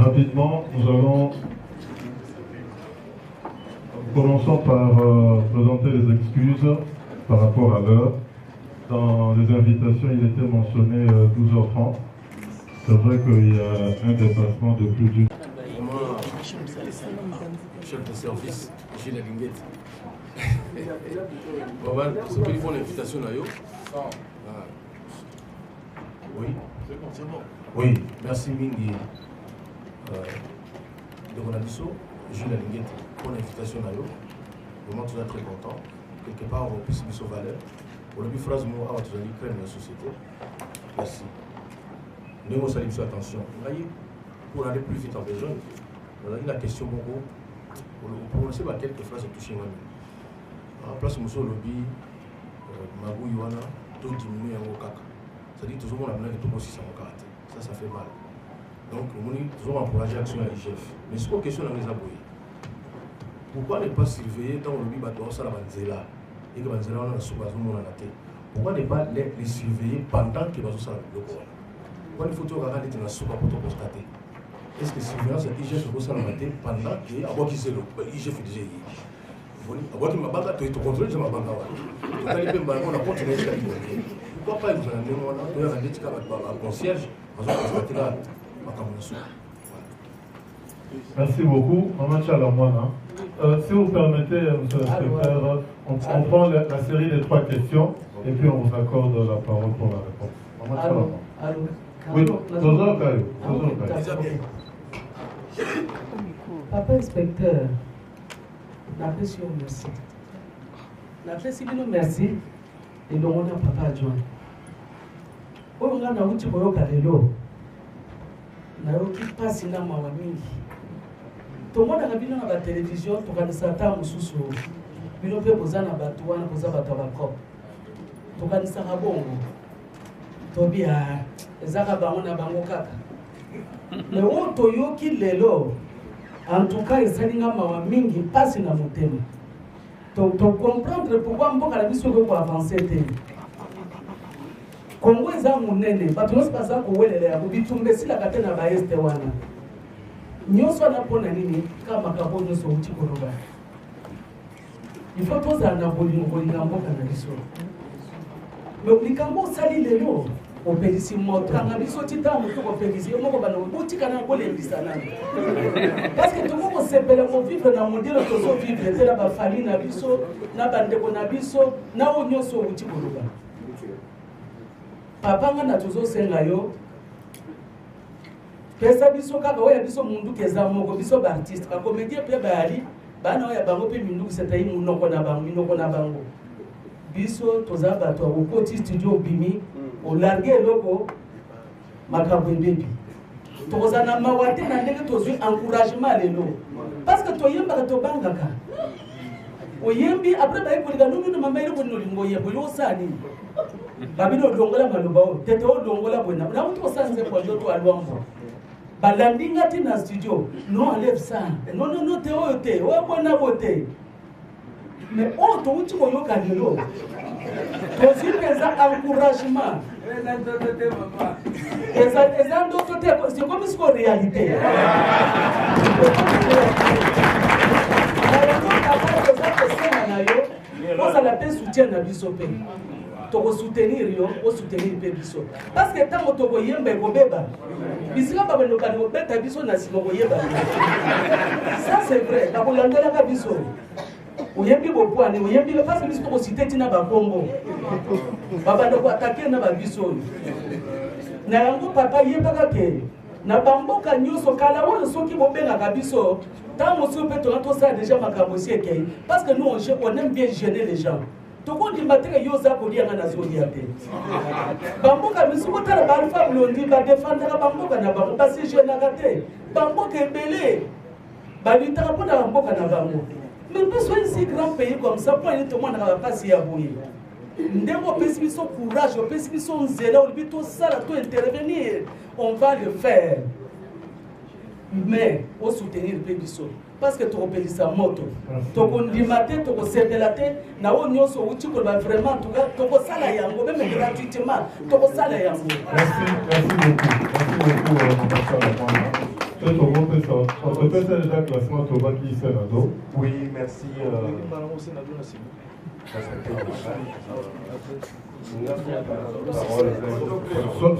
Rapidement, commençons par présenter les excuses par rapport à l'heure. Dans les invitations, il était mentionné 12h30. C'est vrai qu'il y a un dépassement de plus d'une. Chef de service, Gilles Linguette. C'est pas une bonne invitation là. Oui, c'est bon. Oui, merci Mingi. De Ronabiso, Gilles Linguette, pour l'invitation là. Vraiment, tout très content. Quelque part, on puisse se valeur. Pour le phrase, moi, avant tout créer la société. Merci. Nous, on salue attention. Pour aller plus vite en besoin, on a eu la question beaucoup. Pour ne pas quelques phrases touchées moi. En place, nous sommes lobby, Magou Yoana, tout diminué en Okaka. C'est-à-dire que toujours on a besoin de tout aussi sans caractère. Ça fait mal. Donc, on est toujours encouragé l'action à l'IGF. Mais ce qu'on question dans les aboués, pourquoi ne pas surveiller dans le lobby bateau ça la banzela et que banzela on a sous bazou mon anaté? Pourquoi ne pas les surveiller pendant que bazou ça le corps? Pourquoi il faut toujours regarder dans la soupe pour constater? Est-ce que surveillance est IGF pour ça la maté pendant que avant qu'il se le IGF déjà avant qu'il m'a banque tu contrôles ma banque avant. Tu as les banques on a continué à faire. Pourquoi pas vous en avez moi là? Tu as regardé tu as concierge bazou constater là ma camouflage. Merci beaucoup. Maman Chalamouana. Si vous permettez, monsieur le secrétaire, on prend la série des 3 questions et puis on vous accorde la parole pour la réponse. Maman Chalamouana. Oui, toujours Caillou. Papa inspecteur, l'appréciation merci. L'appréciation merci et donc on a papa adjoint. On a un outil pour le calelo. Na yoki passe na mawa mingi. To mona na bino na ba télévision to kanisa ta mususu. Bino pe bozana batu wana boza batu bakop. To kanisa ka bongo. To bia ezaka bango na bango kaka. Mais on to yoki lelo. En tout cas, esalinga mawa mingi passe na motema. To comprendre pourquoi mboka la biso ko avancer te. Kongo eza munene, bato nyonso baza kowelela ya bitumbe sila kate na baeste wana. Nyonso wana mpona nini kaka makambo nyonso outi koloba. Il faut tozala na bolinga mboka na biso. Mais likambo osali lelo opelisi moto kanga biso ti ntango motu kopelisi yo moko bana botika na kolembisa nani. Parce que toko kosepela kovivre na mondelo tozovivre te na bafamille na biso na bandeko na biso na oyo nyonso outi koloba. Papa nga na tozo senga yo pesa biso kaka oya biso mundu keza moko biso ba artiste ka comédien pe bali bana oya bango pe mindu setai munoko na bango biso toza bato ko koti studio bimi o larguer loko makabo bebi toza na mawate na ndenge tozo encouragement lelo parce que toyemba to bangaka oyembi après ba ekolika nunu mama ile bonno lingo yebo yo sani babino dongola maloba o tete o dongola bona na mtu osanze kwa joto alwambo balandinga ti na studio non enlève ça non te o te o bona bote mais o to uti ko yoka lelo to zipeza encouragement eza ndo to te c'est comme si ko réalité on la paix soutien na biso pe to soutenir yo o soutenir pe biso parce que tant to boyemba ko beba bisika ba beno ka beta biso na simo boyemba ça c'est vrai ba ko landela ka biso oyembi bo poane oyembi parce que biso to citer tina ba Congo baba ko attaquer na ba biso na yango papa yemba ka ke na bamboka nyonso kala oyo soki bobenga ka biso tant monsieur peut to ça déjà makambo sieke parce que nous on aime bien gêner les gens. Toko di mateke yoza ko lianga na zoli ate. Bamboka misuko tala ba alfa blondi ba défendre bamboka na bango parce que je na gate. Bamboka ebele. Ba litaka pona bamboka na bango. Mais besoin si grand pays comme ça pour aller tout le monde na pas si ya boye. Ndemo pesi biso courage, pesi biso nzela, on bito sala to intervenir, on va le faire. Mais au soutenir le biso parce que tu repelisa moto to kondimate to kosetelate na o nyonso uti ko ba vraiment to ko sala yango même gratuitement to ko sala yango. Merci beaucoup. Oui, merci.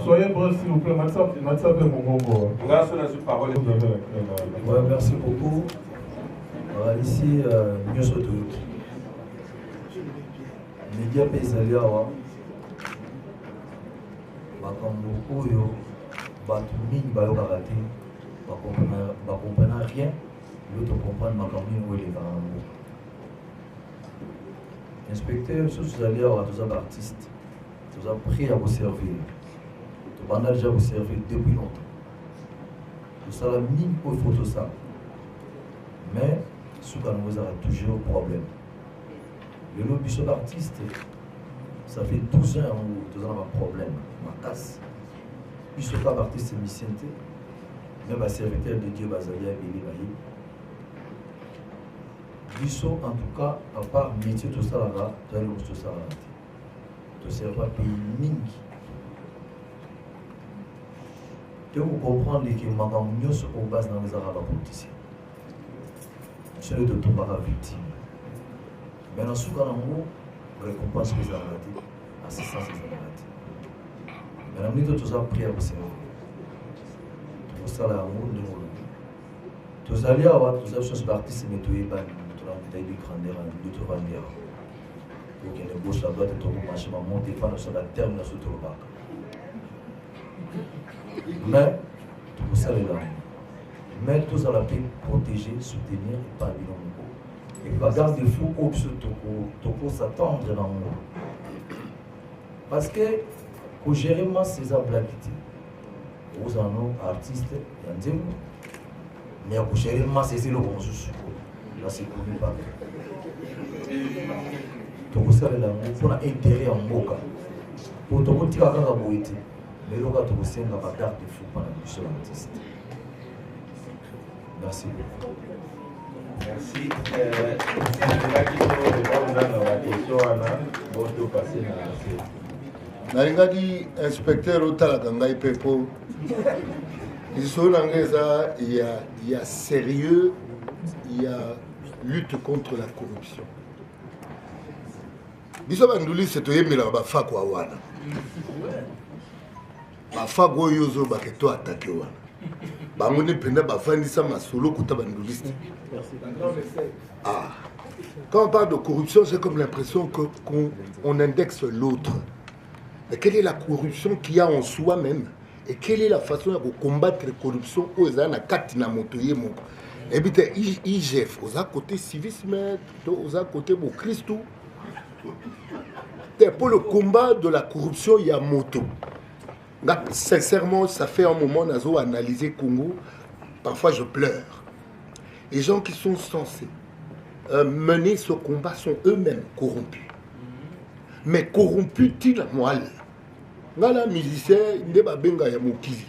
Soyez bref s'il vous plaît, Ouais, merci beaucoup. Ici, nous sommes tous. Média Pézalia, Bakambo Oyo, Batuming Bayokarate, Bakomprena rien, l'autre comprendre Makambi où il est Bakambo. Inspecteur, vous allez avoir tous les artistes, vous avez pris à vous servir. Vous avez déjà vous servir depuis longtemps. Vous avez mis au photo ça. Mais ce qu'on vous a toujours un problème. Le lobby sur l'artiste, ça fait 12 ans où vous avez un problème. Ma casse. Puis ce cas d'artiste c'est Missente, même un serviteur de Dieu Bazalia et Béli Bahi. Bisso, en tout cas, à part métier tout ça là-bas, tu as le tout ça là-bas. Tu ne sais pas payer ming. Tu vous comprendre que Magamio se base dans les arabes politiciens. C'est le de tomber à victime. Maintenant, ce qu'on a en récompense les arabes, assistance les arabes. Maintenant, nous tous avons pris à vous servir. Tout ça là, nous tous allés avoir tous les choses d'artistes, mais tout est pas. Taille de grandeur en d'autres bannières. Pour qu'il y ait une gauche là-bas, tu as marché, mais monter pas sur la terre, mais sur le bac. Mais, tout ça est là. Mais tout ça, la paix, protéger, soutenir et pas bien en et pas garder fou, au sur tout s'attendre dans le monde. Parce que, pour gérer ces ablatités, vous en avez artistes, il y a un mais pour gérer ces lots, là c'est connu par donc vous savez là on a intérêt en moka pour tout petit à la boîte mais le gars tout c'est la bagarre de fou pendant le seul artiste. Merci beaucoup. Merci. Naringadi inspecteur Otalaganga Pepo. Il y a sérieux, il y a lutte contre la corruption. Biso banduli c'est to yemela ba fakwa wana. Ba fakwa yozo ba ke to attaquer wana. Ba ngone penda ba fandisa masolo kuta banduliste. Ah. Quand on parle de corruption, c'est comme l'impression qu'on indexe l'autre. Mais quelle est la corruption qu'il y a en soi-même? Et quelle est la façon de combattre la corruption aux ana katina motoye moko? Et bien, IGF, aux à côté civisme, aux à côté de Christ. Pour le combat de la corruption, il y a moto. Sincèrement, ça fait un moment que j'ai analysé Congo. Parfois, je pleure. Les gens qui sont censés mener ce combat sont eux-mêmes corrompus. Mais corrompus, ils moelle. Ngala musicien, ndeba benga ya mokizi.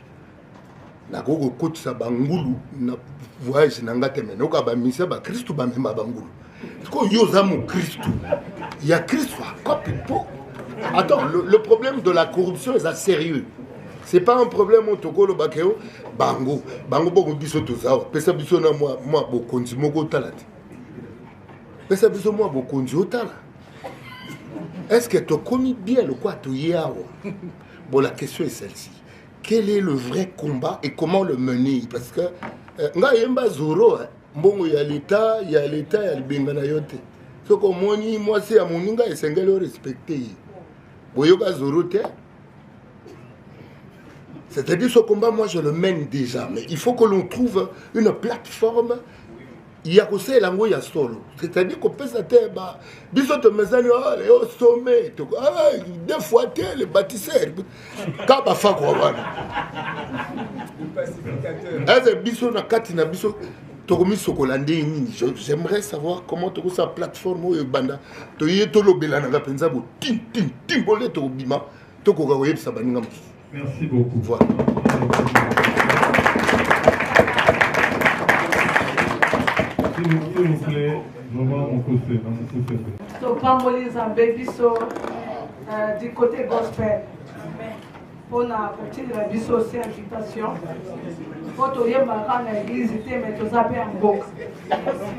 Na gogo kotisa bangulu na voyage na ngate mais noka ba musicien ba Christ ba memba bangulu. Ko yoza mo Christ. Il y a Christ quoi pipo. Attends, le problème de la corruption est sérieux. C'est pas un problème au Tokolo bakeo bango boko biso tozawa. Pesa biso na moi bokonzi moko talati. Pesa biso moi bokonzi otala. Est-ce que tu connais bien le quoi tu y as? Bon, la question est celle-ci. Quel est le vrai combat et comment le mener? Parce que nga yemba zoro, bon il y a l'État, il y a le bengana yote. Ce que moi c'est à mon inga et c'est le respecter. Boyoga zoro te. C'est-à-dire ce combat, moi je le mène déjà, mais il faut que l'on trouve une plateforme. Il y a aussi l'ango ya solo. C'est-à-dire qu'on peut s'attendre à biso te mesani au sommet. Deux fois les bâtisseurs. Kaba fa quoi wana. Est-ce biso na kati na biso tokomi sokolande nini? J'aimerais savoir comment tu sa plateforme au banda. To yé to lobela na penza bo tin bolé to bima to ko ga yebisa baninga. Merci beaucoup. Voilà. S'il vous plaît, je vois mon côté. So, Pamoli Zambe Biso, du côté gospel. pour la biso aussi invitation. Pour tout yemba na église mais tout ça en boc.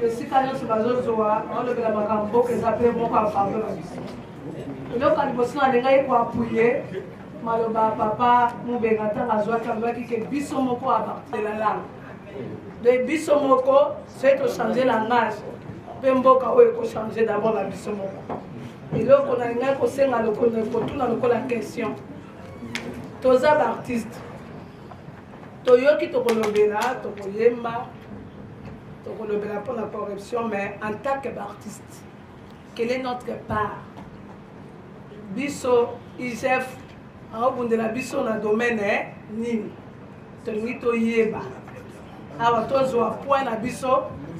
Si quand on se base sur on le la en boc et ça peut beaucoup à faveur la biso. Donc quand vous sont allés pour appuyer maloba papa mubengata azwa kabaki ke biso moko à partir de la langue. De biso moko c'est de changer la langage. Pe mboka oyo ko changer d'abord la biso moko. Et donc on a nga ko senga lokolo ko tuna lokola question. Toza artiste. Toyoki tokolobela, tokoyemba, tokolobela pour la corruption, mais en tant qu'artiste, quelle est notre part? Biso, IGF, en haut de la biso dans le domaine, nini? Tolingi toyeba. Alors, tozo a point la biso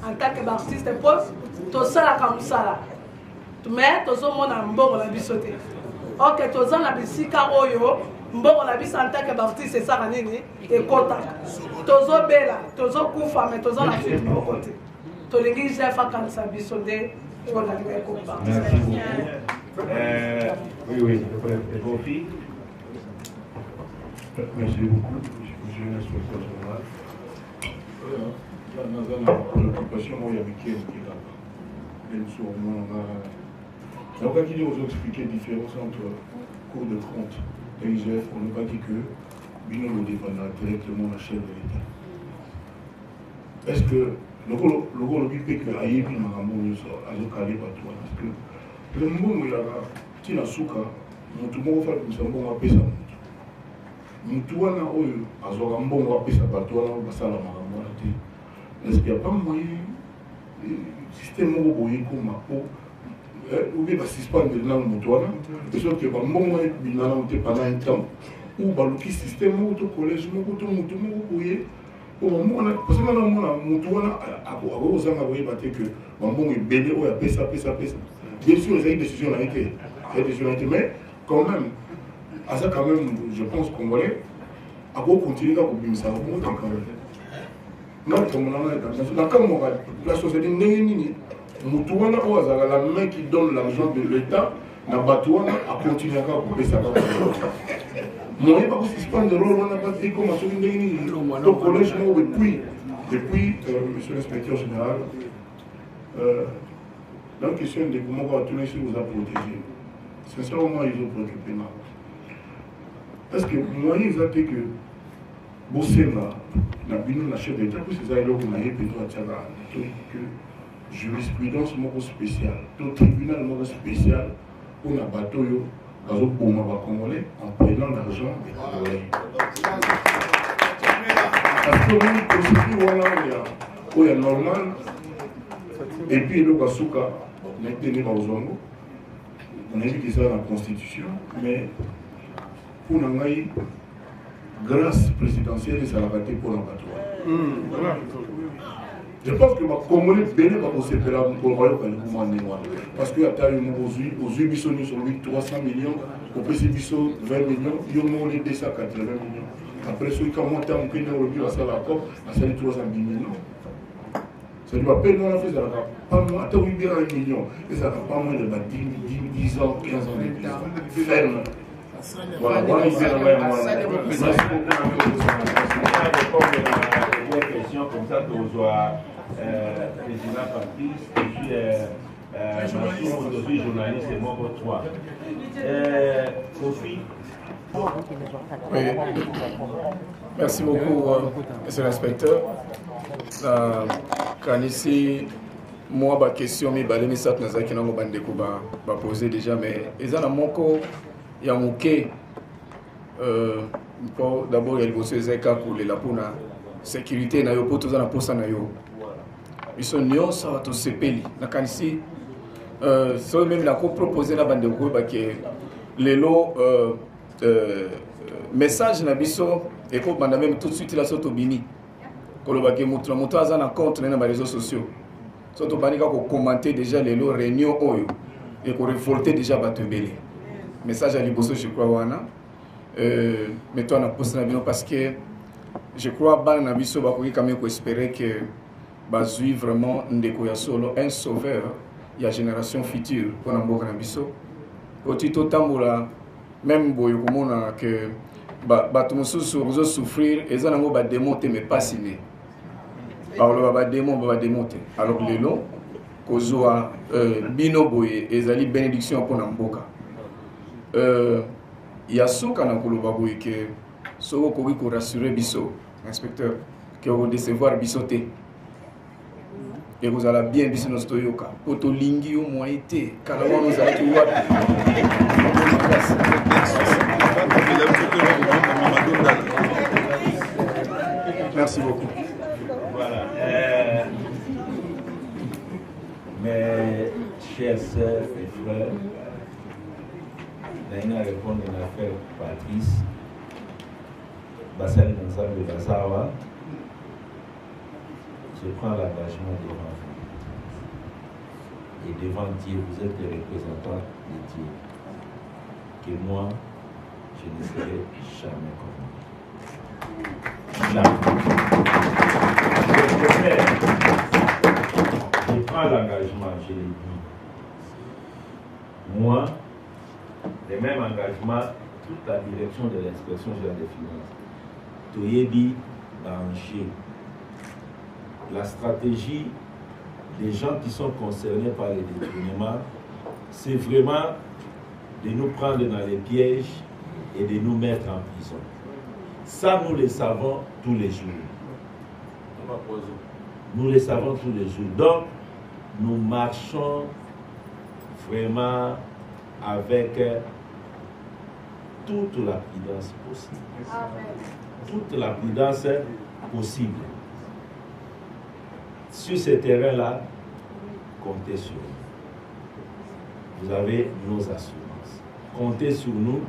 en tant qu'artiste, to sala comme ça. Mais tozo mona mbongo la biso te. Ok, tozo na bisika oyo. Mbongo na biso en tant qu'artiste c'est ça nini et kota tozo bela tozo kufa mais tozo na suite au côté tolingi chef akanisa biso de on a dit ko ba. Merci beaucoup. Oui, le profit. Merci beaucoup, monsieur l'inspecteur général. Dans une préoccupation, il y a Mickey qui est là. Même sur on a qui nous expliquer la différence entre cours de compte. IGF, on n'a pas dit que Bino le dépendra directement la chaîne de l'État. Est-ce que le rôle du PQ a été mis en amont à Zokale Patoua? Parce que le monde où il y a Tina Souka, tout le monde fait un bon appel ça. Moutouana Oyo, à Zorambo, on appelle ça Patoua, on va ça la maramouate. Est-ce qu'il n'y a pas moyen, système où vous voyez comme ma peau? Ou bien suspendre le langue moutouana, de sorte que bon moment pendant un temps, ou le système où le collège, où parce que maintenant, moutouana, à vous envoyer que bon est belé, ou à pesa. Bien sûr, les décisions ont été, mais quand même, à ça quand même, je pense qu'on voulait, à vous continuer à vous bien ça, vous quand même. Non, comme on a dans la société n'est Moutouana ou la main qui donne l'argent de l'État, n'a pas à continuer à couper sa part. Moi, je ne sais pas si c'est de rôle, on n'a pas dit comment se fait. Donc, collège, depuis, monsieur l'inspecteur général, dans la question de comment on va tourner sur vous a protégé, sincèrement, ils ont préoccupé. Parce que moi, ils ont dit que Bossema, la bino, la chef d'État, c'est ça, il a eu que jurisprudence spéciale, tout tribunal spécial pour un bateau congolais en prenant l'argent des Congolais. Parce que nous, procédure où il y a normal, et puis le Basuka, on a été dans Zongo, on a vu que ça dans la Constitution, mais pour nous, grâce présidentielle, ça a raté pour un bateau. Je pense que les Congolais béné va se faire parce que aux yeux sur lui 300 millions, au PCBISO 20 millions, ils ont 280 millions. Après ceux qui ont monté en Kenya, on a fait la COP, on a fait 310 millions. Ça lui a payé, on a fait ça, pas moins, attends, 8 millions. Et ça n'a pas moins de 10 ans, 15 ans de ferme. Voilà, voilà, il question comme ça que vous président Patrice et puis aujourd'hui journaliste et moi pour toi. Kofi. Oui. Merci beaucoup, monsieur l'inspecteur. Quand ici, moi, ma question, mais les gens qui ont posé déjà, mais ils ont moko, il y a moqué. D'abord, il y a le Zeka pour les lapuna. Sécurité, na yo poto na posa na yo. Ils sont nyonso à tous ces pays. Na kanisi, so même la proposé na bande ko ba ke lelo message na biso et ko banda même tout de suite la soto bini. Ko lo ba ke mutu aza na compte na les réseaux sociaux. Soto banika ko commenter déjà lelo réunion oyo et ko révolter déjà bato belé. Message à liboso je crois wana. Mais toi na posa na bino parce que je crois que quand même espérer que Bazui vraiment solo un sauveur il y a génération future pour Namboka Nabiso. Otito Tambola même boyo komona que bato mosusu ozosouffrir eza nango bademo te mais pas signé alors bademo te alors lelo kozwa bino boye ezali bénédiction mpona mboka ya suka na koloba boye ke soko okoki korassure biso inspecteur ke okodecevoir biso te ekozala bien biso nyonso toyoka po tolingi yo moye te kala wana ozalaki wapi. Merci beaucoup. Voilà. Mes chers sœurs et frères, Naina répond à l'affaire Patrice, Bassali Nzambe Bazawa. Je prends l'engagement devant vous. Et devant Dieu, vous êtes les représentants de Dieu. Que moi, je ne serai jamais comme vous. Je prends l'engagement, je l'ai dit. Moi, le même engagement, toute la direction de l'inspection générale des finances. Toyebi Banché. La stratégie des gens qui sont concernés par les détournements, c'est vraiment de nous prendre dans les pièges et de nous mettre en prison. Ça, nous le savons tous les jours. Nous le savons tous les jours. Donc, nous marchons vraiment avec toute la prudence possible. Toute la prudence possible. Sur ce terrain-là, comptez sur nous. Vous avez nos assurances. Comptez sur nous.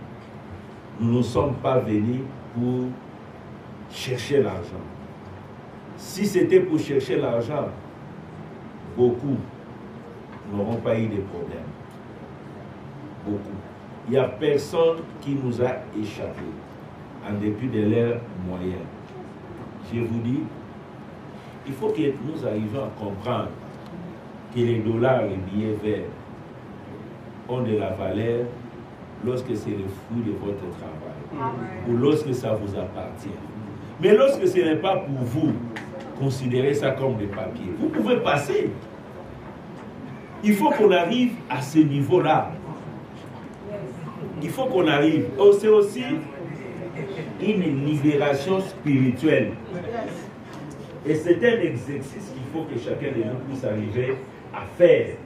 Nous ne sommes pas venus pour chercher l'argent. Si c'était pour chercher l'argent, beaucoup n'auront pas eu de problème. Beaucoup. Il n'y a personne qui nous a échappé en dépit de leurs moyens. Je vous dis, il faut que nous arrivions à comprendre que les dollars et les billets verts ont de la valeur lorsque c'est le fruit de votre travail. Ou lorsque ça vous appartient. Mais lorsque ce n'est pas pour vous, considérez ça comme des papiers. Vous pouvez passer. Il faut qu'on arrive à ce niveau-là. Il faut qu'on arrive. C'est aussi une libération spirituelle. Et c'est un exercice qu'il faut que chacun de nous puisse arriver à faire.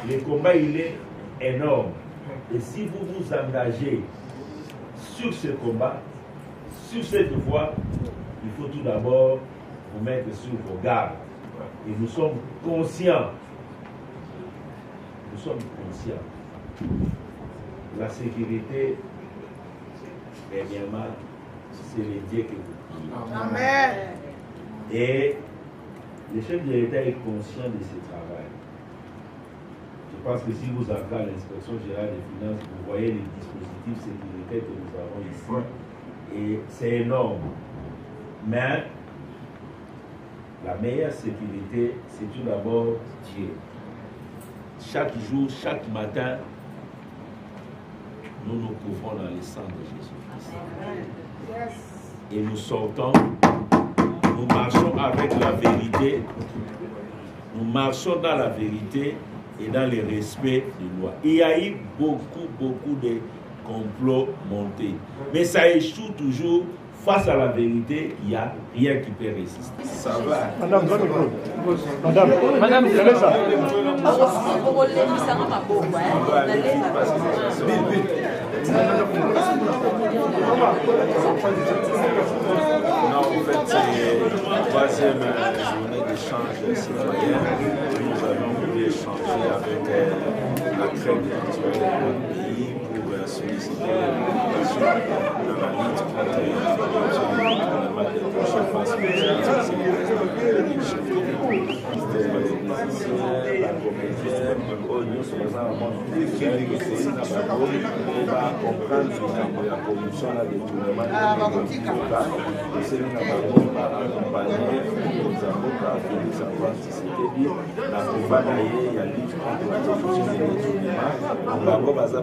Le combat, il est énorme. Et si vous vous engagez sur ce combat, sur cette voie, il faut tout d'abord vous mettre sur vos gardes. Et nous sommes conscients. Nous sommes conscients. La sécurité, dernièrement, c'est le Dieu que vous priez. Amen. Et le chef de l'État est conscient de ce travail. Je pense que si vous entrez à l'inspection générale des finances, vous voyez les dispositifs sécuritaires que nous avons ici. Et c'est énorme. Mais la meilleure sécurité, c'est tout d'abord Dieu. Chaque jour, chaque matin, nous nous couvrons dans le sang de Jésus-Christ. Et nous sortons, nous marchons avec la vérité, nous marchons dans la vérité et dans le respect des lois. Il y a eu beaucoup de complots montés. Mais ça échoue toujours. Face à la vérité, il n'y a rien qui peut résister. Ça va. Madame, vous avez ça. Non, en fait, c'est la troisième journée d'échange citoyen. Nous allons voulu échanger avec la crème actuelle de notre pays pour solliciter les recommandations dans la lutte contre les corruption et le gouvernement des prochaines phases. La comédienne, nous sommes en mode de on va comprendre la corruption, la détournement de c'est une accompagner les avocats pour savoir si c'était bien. La combat d'ailleurs, il y a lutte contre la corruption et le détournement. On va voir ça,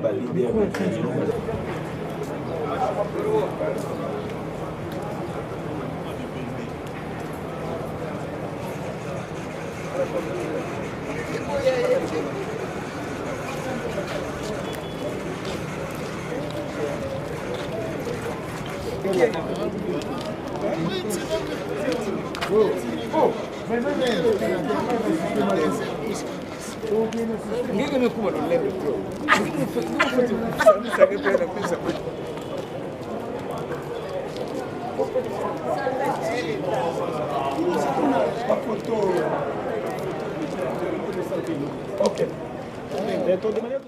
Ok.